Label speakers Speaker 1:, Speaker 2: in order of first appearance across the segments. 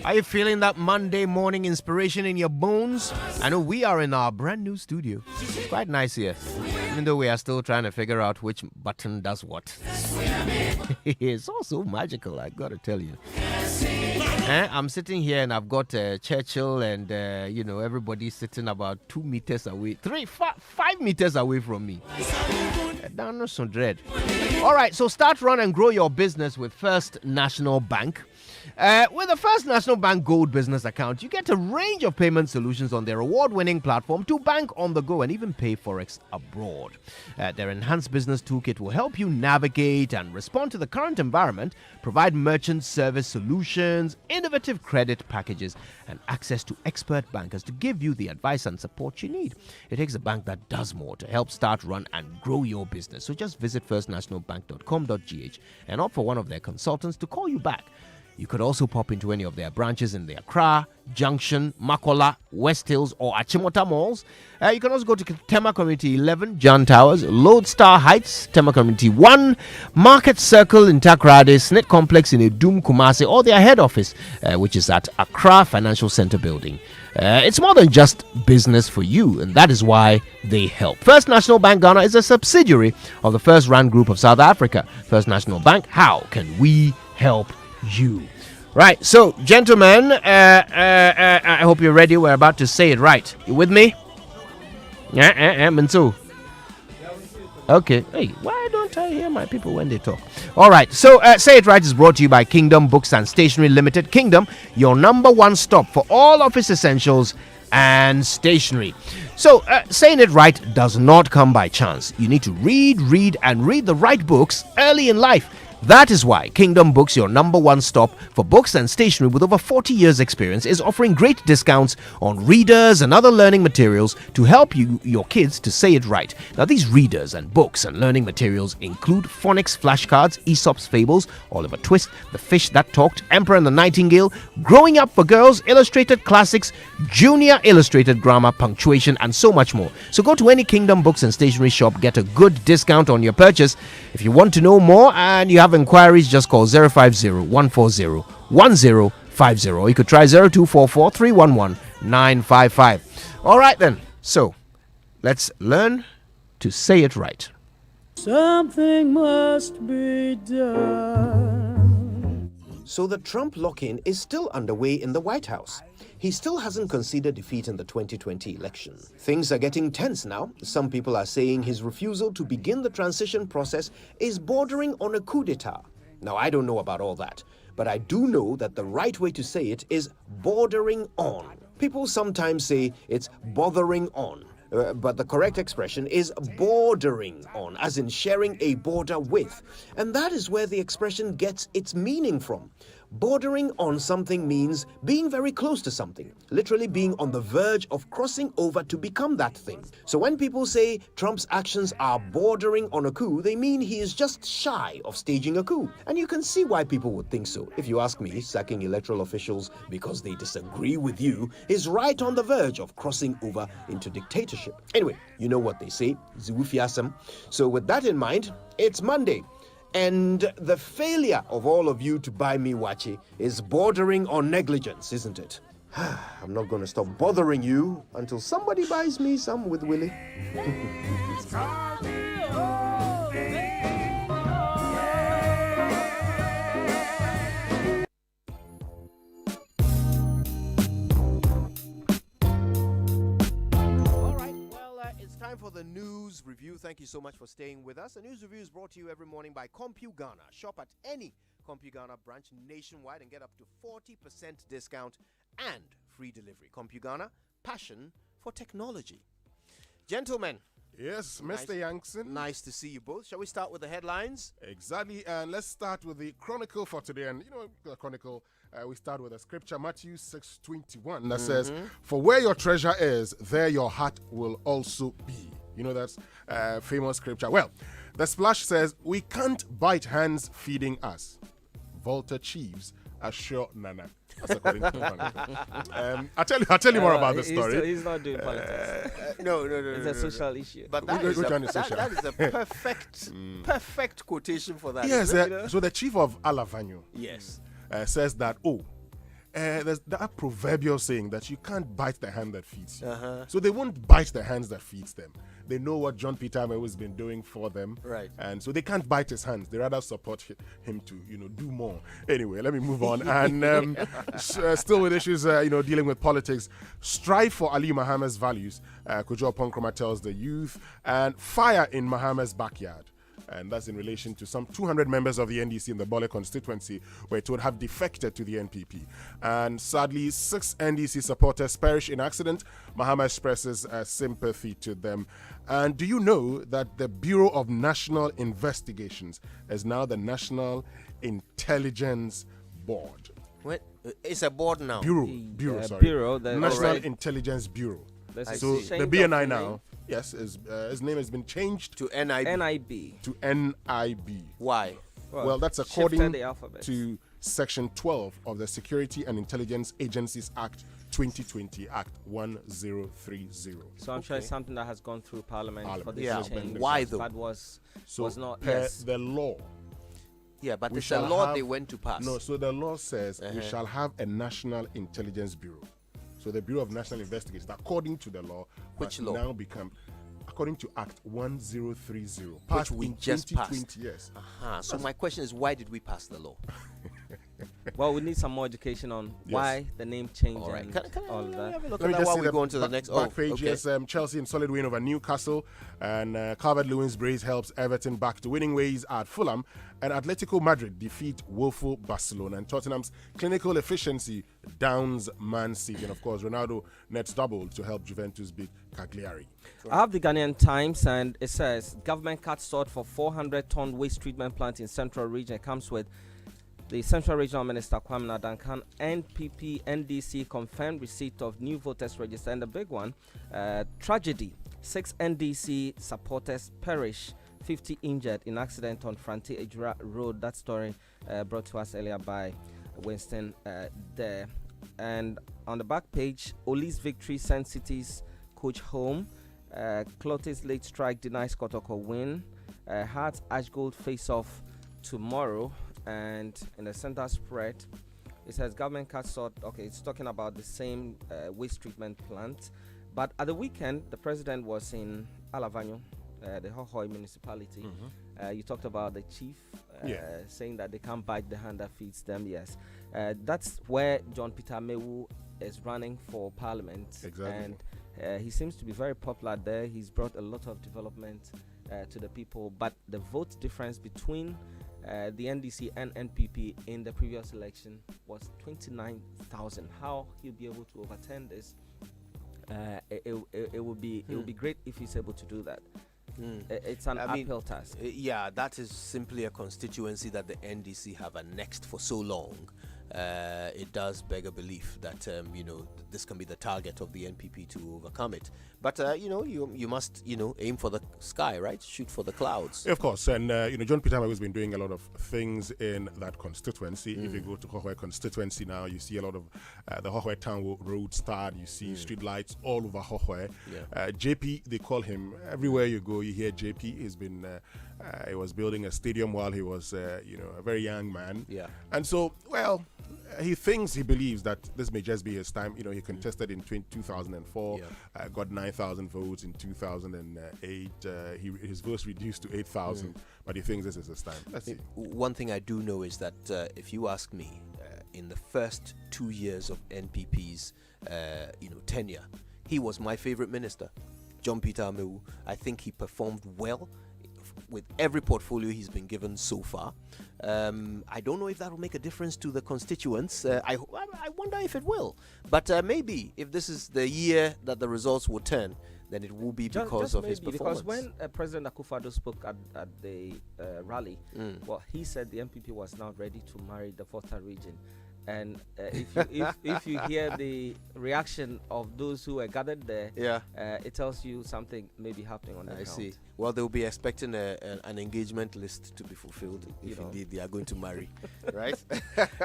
Speaker 1: Are you feeling that Monday morning inspiration in your bones? I know we are in our brand new studio. It's quite nice here, even though we are still trying to figure out which button does what. It's also magical, I gotta tell you. I'm sitting here and I've got Churchill and everybody sitting about 2 meters away, 5 meters away from me. Down some dread. All right, so start, run, and grow your business with First National Bank. With the First National Bank Gold Business Account, you get a range of payment solutions on their award-winning platform to bank on the go and even pay forex abroad. Their enhanced business toolkit will help you navigate and respond to the current environment, provide merchant service solutions, innovative credit packages, and access to expert bankers to give you the advice and support you need. It takes a bank that does more to help start, run, and grow your business. So just visit firstnationalbank.com.gh and opt for one of their consultants to call you back. You could also pop into any of their branches in the Accra, Junction, Makola, West Hills, or Achimota malls. You can also go to Tema Community 11, John Towers, Lodestar Heights, Tema Community 1, Market Circle in Takrade, Snit Complex in Edum, Kumasi, or their head office, which is at Accra Financial Center building. It's more than just business for you, and that is why they help. First National Bank Ghana is a subsidiary of the First Rand Group of South Africa. First National Bank, how can we help you? Right, so gentlemen, I hope you're ready. We're about to say it right. You with me? Mansu. Okay. Hey, why don't I hear my people when they talk? All right, so Say It Right is brought to you by Kingdom Books and Stationery Limited. Kingdom, your number one stop for all office essentials and stationery. So saying it right does not come by chance. You need to read the right books early in life. That is why Kingdom Books, your number one stop for books and stationery with over 40 years experience, is offering great discounts on readers and other learning materials to help your kids to say it right. Now, these readers and books and learning materials include phonics flashcards, Aesop's Fables, Oliver Twist, The Fish That Talked, Emperor and the Nightingale, Growing Up for Girls, Illustrated Classics, Junior Illustrated Grammar, Punctuation, and so much more. So go to any Kingdom Books and Stationery shop, get a good discount on your purchase. If you want to know more and you have inquiries, just call 050-140-1050. Or you could try 0244-311-955. All right then, so let's learn to say it right.
Speaker 2: Something must be done.
Speaker 1: So the Trump lock-in is still underway in the White House. He still hasn't conceded defeat in the 2020 election. Things are getting tense now. Some people are saying his refusal to begin the transition process is bordering on a coup d'etat. Now, I don't know about all that, but I do know that the right way to say it is bordering on. People sometimes say it's bothering on. But the correct expression is bordering on, as in sharing a border with. And that is where the expression gets its meaning from. Bordering on something means being very close to something, literally being on the verge of crossing over to become that thing. So when people say Trump's actions are bordering on a coup, they mean he is just shy of staging a coup. And you can see why people would think so. If you ask me, sacking electoral officials because they disagree with you is right on the verge of crossing over into dictatorship. Anyway, you know what they say, ziwufiasem. So with that in mind, it's Monday. And the failure of all of you to buy me Wachi is bordering on negligence, isn't it? I'm not going to stop bothering you until somebody buys me some with Willie. Time for the news review. Thank you so much for staying with us. The news review is brought to you every morning by CompuGhana. Shop at any CompuGhana branch nationwide and get up to 40% discount and free delivery. CompuGhana, passion for technology. Gentlemen.
Speaker 3: Yes, Mr. Yankson.
Speaker 1: Nice to see you both. Shall we start with the headlines?
Speaker 3: Exactly. And let's start with the Chronicle for today. And the Chronicle, we start with a scripture, Matthew 6:21, that says, "For where your treasure is, there your heart will also be." That's famous scripture. Well, the splash says, "We can't bite hands feeding us. Volta chiefs assure Nana." That's according to Chronicle. I'll tell you more about the story.
Speaker 4: He's not doing politics.
Speaker 1: No.
Speaker 4: It's a social issue.
Speaker 1: But that is a perfect quotation for that.
Speaker 3: Yes. So the chief of Alavanyo
Speaker 1: yes.
Speaker 3: Says that, there's that proverbial saying that you can't bite the hand that feeds you.
Speaker 1: Uh-huh.
Speaker 3: So they won't bite the hands that feeds them. They know what John Peter Amewu has been doing for them.
Speaker 1: Right.
Speaker 3: And so they can't bite his hands. They rather support him to, do more. Anyway, let me move on. And still with issues, dealing with politics. Strive for Ali Mahama's values, Kojo Ponkroma tells the youth. And fire in Mahama's backyard. And that's in relation to some 200 members of the NDC in the Bole constituency where it would have defected to the NPP. And sadly, 6 NDC supporters perished in accident. Mahama expresses sympathy to them. And do you know that the Bureau of National Investigations is now the National Intelligence Board?
Speaker 1: What? It's a board now.
Speaker 3: Bureau, sorry.
Speaker 4: Bureau,
Speaker 3: National
Speaker 1: Alright.
Speaker 3: Intelligence Bureau.
Speaker 4: There's
Speaker 3: So
Speaker 4: a change
Speaker 3: the
Speaker 4: of
Speaker 3: BNI
Speaker 4: name
Speaker 3: now, yes, his name has been changed
Speaker 1: To NIB.
Speaker 4: NIB.
Speaker 3: to NIB.
Speaker 1: Why?
Speaker 3: Well, that's
Speaker 4: shifted
Speaker 3: according
Speaker 4: the alphabet.
Speaker 3: to Section 12 of the Security and Intelligence Agencies Act 2020, Act 1030.
Speaker 4: So I'm sure it's
Speaker 1: Okay.
Speaker 4: something that has gone through Parliament for
Speaker 3: Parliament.
Speaker 4: this
Speaker 1: Yeah.
Speaker 4: change.
Speaker 1: Why though?
Speaker 4: That was
Speaker 3: So
Speaker 4: not.
Speaker 3: per
Speaker 4: Yes.
Speaker 3: the law,
Speaker 1: Yeah, but
Speaker 3: we
Speaker 1: it's a
Speaker 3: shall
Speaker 1: law
Speaker 3: have-
Speaker 1: they went to pass.
Speaker 3: no, so the law says we
Speaker 1: Uh-huh.
Speaker 3: shall have a National Intelligence Bureau. So the Bureau of National Investigations, according to the law,
Speaker 1: Which
Speaker 3: has
Speaker 1: law?
Speaker 3: now become, according to Act 1030, passed
Speaker 1: we
Speaker 3: in
Speaker 1: just
Speaker 3: 2020,
Speaker 1: passed.
Speaker 3: yes.
Speaker 1: Uh-huh. So my question is, why did we pass the law?
Speaker 4: Well, we need some more education on
Speaker 3: Yes.
Speaker 4: why the name change
Speaker 1: All right.
Speaker 4: and
Speaker 1: Can
Speaker 4: all of that.
Speaker 1: have a look
Speaker 3: Let
Speaker 1: at
Speaker 3: me
Speaker 1: that
Speaker 3: just
Speaker 1: while
Speaker 3: see
Speaker 1: we
Speaker 3: the
Speaker 1: go on to the
Speaker 3: back-
Speaker 1: next?
Speaker 3: back page.
Speaker 1: okay.
Speaker 3: Yes, Chelsea in solid win over Newcastle, and Calvert-Lewin's brace helps Everton back to winning ways at Fulham, and Atletico Madrid defeat woeful Barcelona, and Tottenham's clinical efficiency downs Man City, and of course Ronaldo nets double to help Juventus beat Cagliari.
Speaker 4: I have the Ghanaian Times, and it says government cuts sort for 400-ton waste treatment plant in Central Region. It comes with the Central Regional Minister Kwame Duncan. NPP NDC confirmed receipt of new voters register, and the big one, tragedy: 6 NDC supporters perish, 50 injured in accident on Franti Ejura Road. That story brought to us earlier by Winston there. And on the back page, Oli's victory sends City's coach home. Clotis late strike denies Kotoko win. Hearts Ash Gold face off tomorrow. And in the center spread, it says government cuts sort. Okay, it's talking about the same waste treatment plant. But at the weekend, the president was in Alavanyo, the Hohoi municipality. You talked about the chief saying that they can't bite the hand that feeds them. Yes, that's where John Peter Amewu is running for parliament.
Speaker 3: Exactly.
Speaker 4: And he seems to be very popular there. He's brought a lot of development to the people. But the vote difference between the NDC and NPP in the previous election was 29,000. How he'll be able to overturn this? It would be great if he's able to do that. It's an
Speaker 1: I mean,
Speaker 4: uphill task.
Speaker 1: Yeah, that is simply a constituency that the NDC have annexed for so long. It does beg a belief that this can be the target of the NPP to overcome it. But you must aim for the sky, right? Shoot for the clouds.
Speaker 3: Of course, and John Peter Amewu has been doing a lot of things in that constituency. If you go to Hohoi constituency now, you see a lot of the Hohoi town road starred. You see street lights all over Hohoi.
Speaker 1: Yeah.
Speaker 3: JP, they call him. Everywhere you go, you hear JP. He's been he was building a stadium while he was a very young man.
Speaker 1: Yeah.
Speaker 3: And so, he believes that this may just be his time. He contested in 2004, got 9,000 votes in 2008. His votes reduced to 8,000, but he thinks this is his time. Let's see.
Speaker 1: One thing I do know is that if you ask me, in the first 2 years of NPP's tenure, he was my favorite minister, John Peter Amewu. I think he performed well with every portfolio he's been given so far. I don't know if that will make a difference to the constituents. I wonder if it will. But maybe if this is the year that the results will turn, then it will be because of his performance.
Speaker 4: Because when President Akufo-Addo spoke at the rally, well, he said the MPP was now ready to marry the Volta region. And if you hear the reaction of those who were gathered there, it tells you something may be happening on that
Speaker 1: I
Speaker 4: count.
Speaker 1: see. Well, they'll be expecting an engagement list to be fulfilled if indeed they are going to marry, right?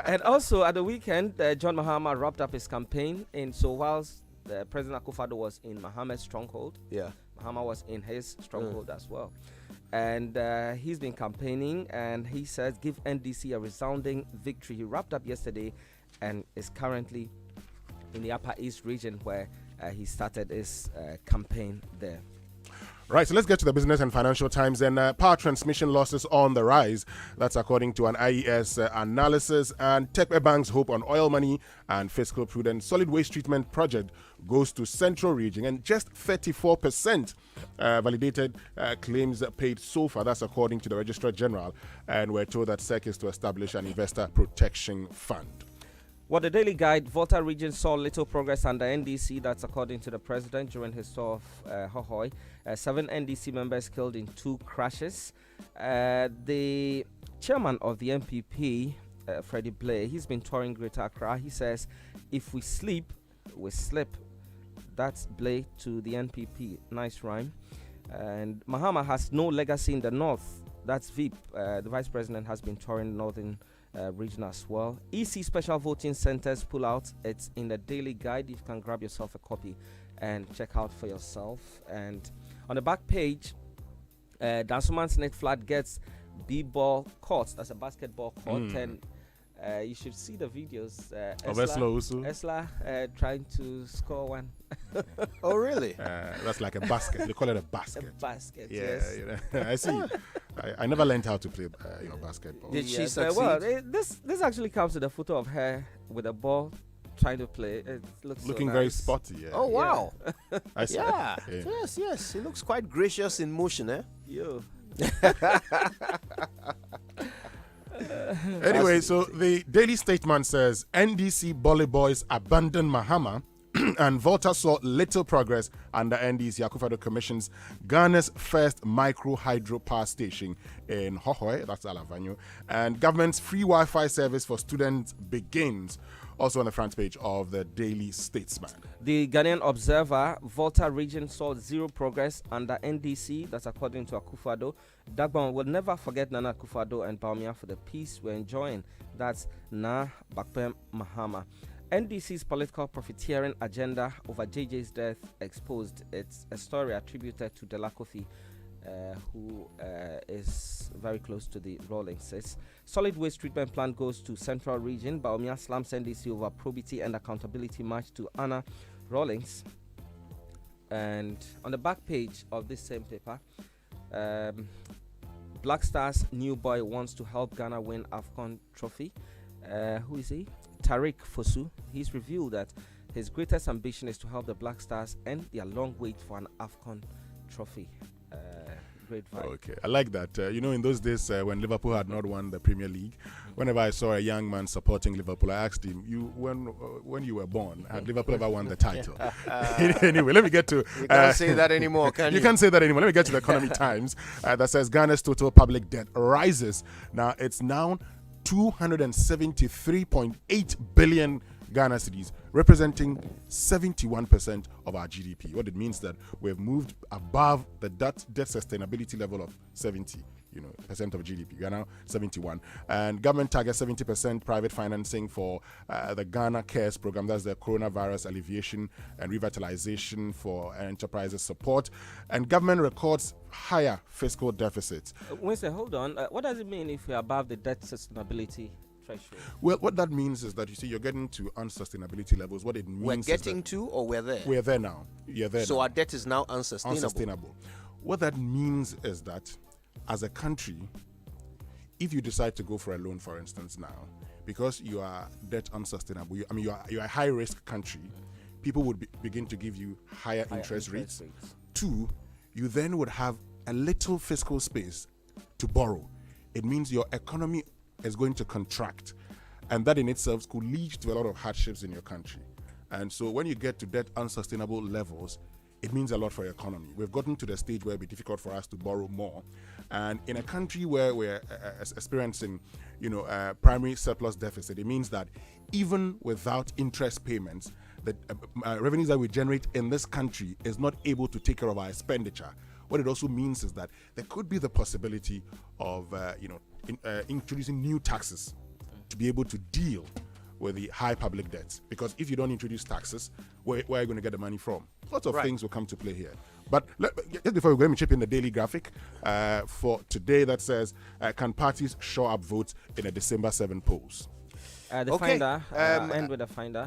Speaker 4: And also at the weekend, John Mahama wrapped up his campaign. And so whilst President Akufo-Addo was in Mahama's stronghold, Mahama was in his stronghold as well. And he's been campaigning, and he says, give NDC a resounding victory. He wrapped up yesterday and is currently in the Upper East region where he started his campaign there.
Speaker 3: Right, so let's get to the Business and Financial Times. And power transmission losses on the rise. That's according to an IES analysis. And Tekpe Bank's hope on oil money and fiscal prudence. Solid waste treatment project goes to Central Region. And just 34% validated claims paid so far. That's according to the Registrar General. And we're told that SEC is to establish an investor protection fund.
Speaker 4: Well, the Daily Guide, Volta region saw little progress under NDC. That's according to the president during his tour of Hohoi. 7 NDC members killed in 2 crashes. The chairman of the MPP, Freddie Blair, he's been touring Greater Accra. He says, if we sleep, we slip. That's Blair to the NPP. Nice rhyme. And Mahama has no legacy in the north. That's Veep. The vice president has been touring northern region as well. EC special voting centers pull out. It's in the Daily Guide. You can grab yourself a copy and check out for yourself. And on the back page, Dansoman Senate flat gets B-ball court. That's a basketball court. And you should see the videos.
Speaker 3: Of
Speaker 4: Esla trying to score one.
Speaker 1: Oh, really?
Speaker 3: That's like a basket. They call it a basket.
Speaker 4: A basket,
Speaker 3: Yeah,
Speaker 4: yes.
Speaker 3: you know, I see. I never learned how to play basketball.
Speaker 1: Did she
Speaker 4: Yes,
Speaker 1: succeed?
Speaker 4: well, this actually comes with a photo of her with a ball trying to play. It looks
Speaker 3: Looking
Speaker 4: so
Speaker 3: very
Speaker 4: nice.
Speaker 3: spotty. Yeah.
Speaker 1: Oh, wow.
Speaker 3: I see.
Speaker 1: Yeah.
Speaker 3: Yeah.
Speaker 1: Yes. He looks quite gracious in motion, eh?
Speaker 4: Yo.
Speaker 3: Anyway, so the Daily Statesman says NDC Bolly Boys abandon Mahama and Volta saw little progress under NDC Akufo-Addo Commission's Ghana's first micro hydro power station in Hohoi, that's Alavanyo, and government's free Wi-Fi service for students begins. Also on the front page of the Daily Statesman.
Speaker 4: The Ghanaian Observer, Volta region saw zero progress under NDC. That's according to Akufo-Addo. Dagbon will never forget Nana Akufo-Addo and Bawumia for the peace we're enjoying. That's Na Bakpem Mahama. NDC's political profiteering agenda over JJ's death exposed. It's a story attributed to Dela Kofi, who is very close to the Rawlingses. Solid waste treatment plant goes to Central Region. Bawumia slams NDC over probity and accountability march to Anna Rawlings. And on the back page of this same paper, Black Stars new boy wants to help Ghana win AFCON trophy. Who is he? Tariq Fosu. He's revealed that his greatest ambition is to help the Black Stars end their long wait for an AFCON trophy. Great vibe.
Speaker 3: Okay, I like that. In those days when Liverpool had not won the Premier League, whenever I saw a young man supporting Liverpool, I asked him, when you were born, had Liverpool ever won the title? Anyway, let me get to...
Speaker 1: You can't say that anymore, can you?
Speaker 3: You can't say that anymore. Let me get to the Economy Times that says Ghana's total public debt rises. Now, it's now 273.8 billion Ghana cedis, representing 71% of our GDP. What it means that we've moved above the debt sustainability level of 70%, percent of GDP. We are now 71, and government targets 70% private financing for the Ghana Cares program. That's the coronavirus alleviation and revitalization for enterprises support. And government records higher fiscal deficits.
Speaker 4: Winston, hold on. What does it mean if we're above the debt sustainability threshold?
Speaker 3: Well, what that means is that you're getting to unsustainability levels. What it means
Speaker 1: We're getting to, or we're there?
Speaker 3: we're there now. You're there.
Speaker 1: So
Speaker 3: now.
Speaker 1: our debt is now unsustainable.
Speaker 3: What that means is that as a country, if you decide to go for a loan, for instance, now, because you are debt unsustainable, you're a high risk country, people would begin to give you higher interest rates. 2, you then would have a little fiscal space to borrow. It means your economy is going to contract, and that in itself could lead to a lot of hardships in your country. And so when you get to debt unsustainable levels, it means a lot for your economy. We've gotten to the stage where it'll be difficult for us to borrow more. And in a country where we're experiencing, primary surplus deficit, it means that even without interest payments, the revenues that we generate in this country is not able to take care of our expenditure. What it also means is that there could be the possibility of, introducing new taxes to be able to deal with the high public debts. Because if you don't introduce taxes, where are you going to get the money from? Lots of things will come to play here. But just before we go, let me chip in the daily graphic for today that says, can parties shore up votes in a December 7 polls?
Speaker 4: The
Speaker 1: Okay,
Speaker 4: Finder. End with the Finder.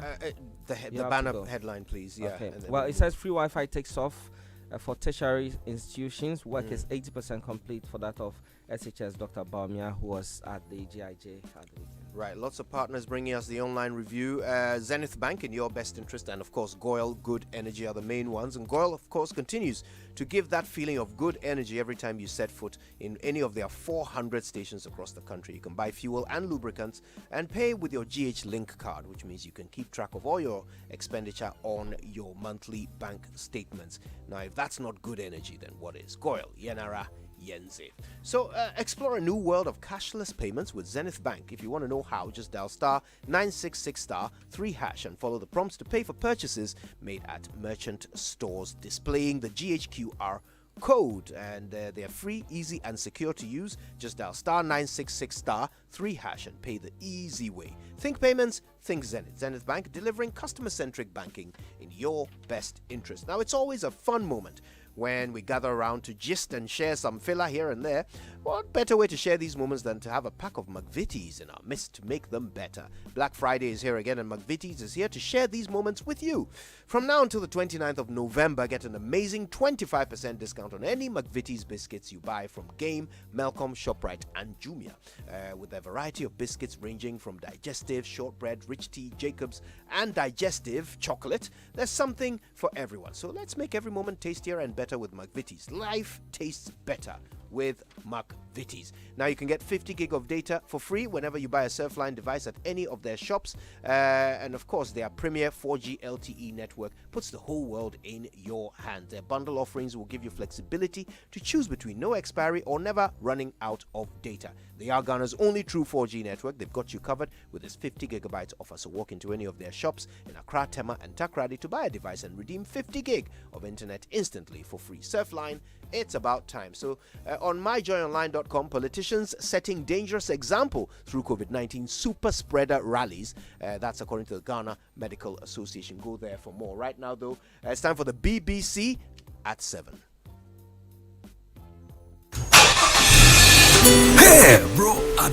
Speaker 1: The
Speaker 4: You have to
Speaker 1: banner
Speaker 4: go.
Speaker 1: headline, please. Yeah.
Speaker 4: Okay.
Speaker 1: and then
Speaker 4: Well,
Speaker 1: we'll
Speaker 4: it says free Wi-Fi takes off for tertiary institutions. Work is
Speaker 1: Mm.
Speaker 4: 80% complete for that of SHS Dr. Baumia, who was at the GIJ at the weekend.
Speaker 1: Right, lots of partners bringing us the online review. Zenith Bank in your best interest, and of course, Goyle Good Energy are the main ones. And Goyle, of course, continues to give that feeling of good energy every time you set foot in any of their 400 stations across the country. You can buy fuel and lubricants and pay with your GH Link card, which means you can keep track of all your expenditure on your monthly bank statements. Now, if that's not good energy, then what is? Goyle, Yenara, Yenze. So explore a new world of cashless payments with Zenith Bank. If you want to know how, just dial star 966 star 3 hash and follow the prompts to pay for purchases made at merchant stores displaying the GHQR code, and they are free, easy and secure to use. Just dial star 966 star 3 hash and pay the easy way. Think payments, think Zenith. Zenith Bank, delivering customer-centric banking in your best interest. Now, it's always a fun moment when we gather around to gist and share some filler here and there. What better way to share these moments than to have a pack of McVitie's in our midst to make them better? Black Friday is here again, and McVitie's is here to share these moments with you. From now until the 29th of November, get an amazing 25% discount on any McVitie's biscuits you buy from Game, Melcom, ShopRite, and Jumia. With a variety of biscuits ranging from digestive, shortbread, rich tea, Jacobs, and digestive chocolate, there's something for everyone. So let's make every moment tastier and better with McVitie's. Life tastes better with McVitie's. Now you can get 50 gig of data for free whenever you buy a Surfline device at any of their shops. And of course, their premier 4G LTE network puts the whole world in your hand. Their bundle offerings will give you flexibility to choose between no expiry or never running out of data. They are Ghana's only true 4G network. They've got you covered with this 50 gigabytes offer. So walk into any of their shops in Accra, Tema, and Takrady to buy a device and redeem 50 gig of internet instantly for free. Surfline, it's about time. So on myjoyonline.com, politicians setting dangerous example through COVID-19 super spreader rallies. That's according to the Ghana Medical Association. Go there for more. Right now, though, it's time for the BBC at 7.
Speaker 5: Hey, bro,